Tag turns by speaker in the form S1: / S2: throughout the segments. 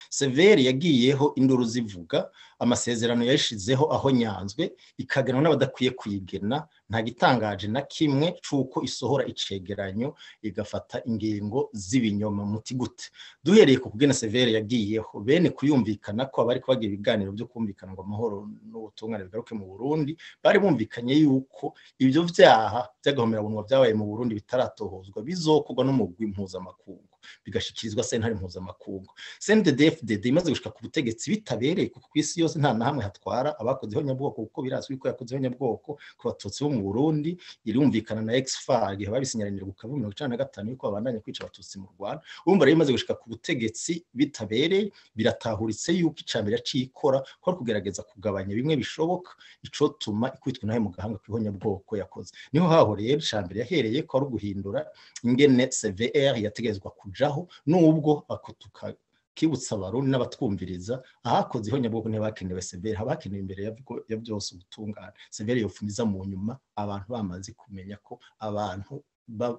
S1: Severi yagiyeho induru zivuga amasezerano yashizeho aho nyanzwe ikagenwa n'abadakwiye kuyigena nta gitangaje na kimwe cuko isohora icegeranyo igafata ingingo z'ibinyoma muti gute duhereye ku kugena Severi yagiyeho bene kuyumvikana ko abari kubagira ibiganiro byo kumvikana ngo amahoro n'ubutungane bigaruke mu Burundi bari bumvikanye yuko ibyo vyaha by'agahomerabunwa byabaye mu Burundi bitaratohozwa bizokorwa n'umugwi mpuzamakungu bigashikirizwa sentare mpuzamakungu CNDD-FDD imaze gushika ku butegetsi bitabereye kuko kw'isi yose nta na hamwe hatwara abakoze ihonyabwoko kuko birazwi ko yakoze ihonyabwoko ku batutsi bo mu Burundi irumvikana na Exfar igihe babisinyaranira gukavu 1995 yuko babandanya kwica abatutsi mu Rwanda urumva rero imaze gushika ku butegetsi bitabereye biratahuritse yuko icambere cikora ko kugerageza kugabanya bimwe bishoboka icotuma ikwitwa nahe mu gahanga kw'ihonyabwoko yakoze niho haho rero icambere yahereye ko ari guhindura ingene CVR yategezwa kujaho nubwo akotuka kibutsa abarundi n'abatwumviriza ahakoze ihonyabwoko ntibakenewe Severi habakenewe imbere ya byose ubutungane Severi yofumiza mu nyuma abantu bamaze kumenya ko abantu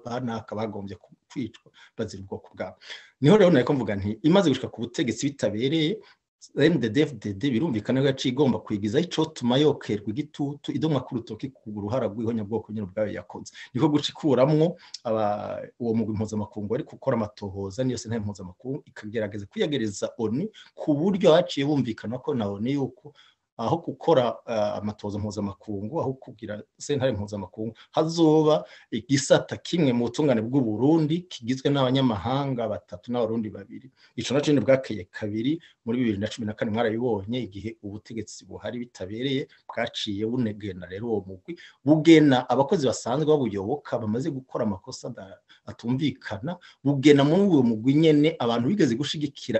S1: banaka bagombye kwicwa bazira ubwoko bwabo niho rero nariko mvuga nti imaze gushika ku butegetsi bitabereye CNDD-FDD birumvikana ko yaciye igomba kwigiza icotuma yokerwa igitutu idomwa ku rutoki ku ruhara rw'ihonyabwoko nyine ubwayo yakoze niko guca ikuramwo uwo mugwi mpuzamakungu ari gukora amatohoza niyo sentare mpuzamakungu ikagerageza kwiyegereza ONU ku buryo haciye bumvikana ko na ONU yuko aho gukora amatohoza mpuzamakungu aho kugira sentare mpuzamakungu hazoba igisata kimwe mu butungane bw'u Burundi kigizwe n'abanyamahanga batatu n'abarundi babiri ico naco nyine bwakeye kabiri muri 2014 mwarabibonye igihe ubutegetsi buhari bitabereye bwaciye bunegena rero uwo mugwi bugena abakozi basanzwe babuyoboka bamaze gukora amakosa atumvikana bugena muri uwo mugwi nyene abantu bigeze gushigikira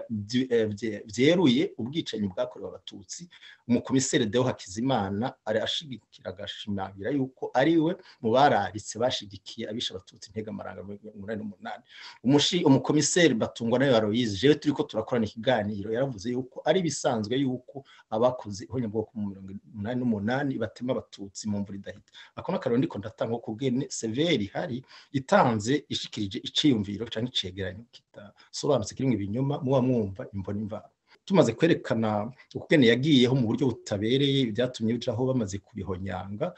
S1: vyeruye ubwicanyi bwakorewe abatutsi umukomiseri Deo Hakizimana ari ashigikira gashimagira yuko ariwe mu bararitse bashigikiye abisha abatutsi ntega maranga 1988 umukomiseri Batungwa nayo Aloyize jewe turiko turakorana ikiganiro yaravuze yuko ari bisanzwe yuko abakoze ihonyabwoko mu 1988 batema abatutsi mu mvura idahita akona karo ndiko ndatanga kugene Severi hari itanze ishikirije iciyumviro canke icegeranyo kitasobanutse kirimwe ibinyoma muba mwumva imboni imva tumaze kwerekana ukugene yagiyeho mu buryo butabereye byatumye bijaho bamaze kubihonyanga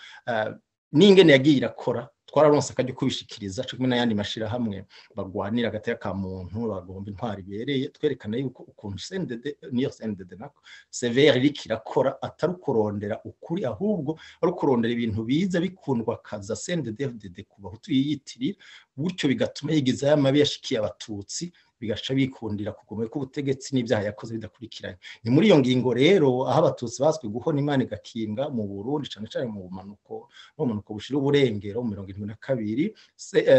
S1: n'ingene yagiye irakora twararonse akajya kubishikiriza cyo kumena yandi mashira hamwe bagwanira agateka ka muntu bagomba intwari bereye twerekana yuko ukuntu CNDD nako Severi rikirakora atari kurondera ukuri ahubwo ari kurondera ibintu biza bikundwa kaza CNDD kubahutu yiyitirira gutyo bigatuma yigiza y'amabi yashikiye abatutsi bigaca bikundira kugomwe ko ubutegetsi n'ibyaha yakoze bidakurikiranye ni muri iyo ngingo rero aho abatutsi baswe guhona Imana igakinga mu Burundi cyane mu bumanuko bushira uburengero mu 1972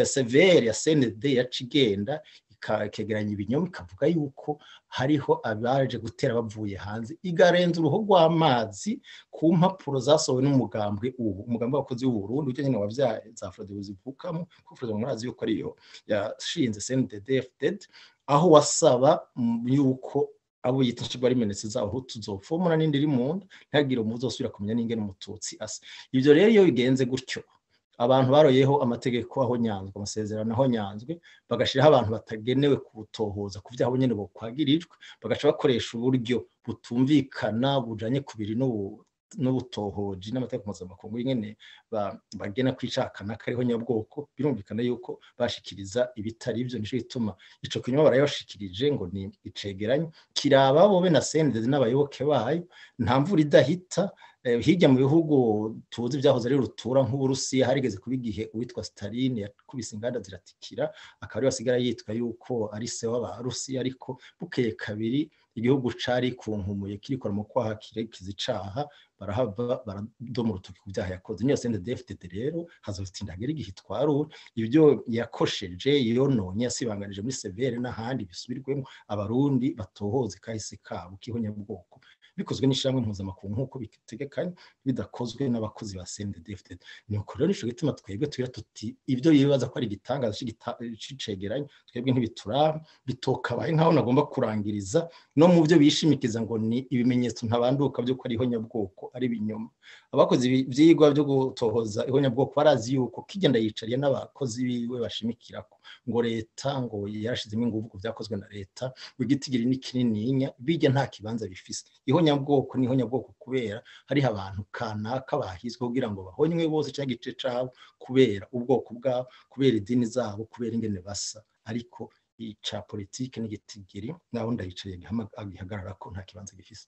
S1: Severi ya CNDD yacigenda ikegeranya ibinyoma ikavuga yuko hariho abaje gutera bavuye hanze igarenza uruho rw'amazi ku mpapuro zasohowe n'umugambwe umugambwe w'abakozi w'u Burundi ujye nyine wavyaye za Frodebu zivukamo ko Frodebu murazi yuko ariyo yashinze CNDD-FDD aho wasaba yuko abo yitashirwa ari menetse zaho tuzofomora n'indiri mu ntagire umuzosubira kumenya n'ingene umututsi asa ivyo rero iyo bigenze gutyo abantu baroyeho amategeko aho nyanzwe amasezerano aho nyanzwe bagashiraho abantu batagenewe kubutohoza kuvyaho nyene bo kwagirijwe bagaca bakoresha uburyo butumvikana bujanye kubiri n'ubutohoji n'amategeko mpuzamakungu nyene bagena kwicakana kariho nyabwoko birumvikana yuko bashikiriza ibitari ivyo nico gituma ico kinyoma barayashikirije ngo ni icegeranyo kiraba bobe na CNDD n'abayoboke bayo nta mvura idahita hirya mu bihugu tuzi byahoze ari rutura nk'Uburusiya harigeze kuba igihe uwitwa Stalin yakubise inganda ziratikira akaba basigara yitwa yuko ari se w'Abarusiya ariko bukeye kabiri igihugu cari kunkumuye kirikora mu kwaha kizicaha barahava baradoma urutoki ku byaha yakoze niyo CNDD-FDD rero hazofite indagera igihe itwarura ibyo yakosheje yononye yasibanganije muri Severi n'ahandi bisubirwemo abarundi batohoze kahise kabo kihonyabwoko bikozwe n'ishamwe mpuzamakungu nk'uko bitegekanye bidakozwe n'abakozi ba CNDD-FDD nuko rero nico gituma twebwe tugira tuti ibyo yibaza ko ari igitangaza cicegeranye twebwe ntibituraba bitokabaye nkaho nagomba kurangiriza no mu byo bishimikiza ngo ni ibimenyetso ntabanduka byo ko ari ihonyabwoko ari binyoma abakozi ivyigwa byo gutohoza ihonyabwoko barazi yuko kigenda yicariye n'abakozi biwe bashimikirako ngo leta ngo yarashizemo ingufu vyakozwe na leta wigitigiri ni kinininya bijya nta kibanza bifise ihonyabwoko ni ihonyabwoko kubera hari abantu kanaka bahizwe kugira ngo bahonywe bose cyangwa igice cabo kubera ubwoko bwabo kubera idini zabo kubera ingene basa ariko ica politike n'igitigiri naho ndayicariye gihagarara ko nta kibanza gifise.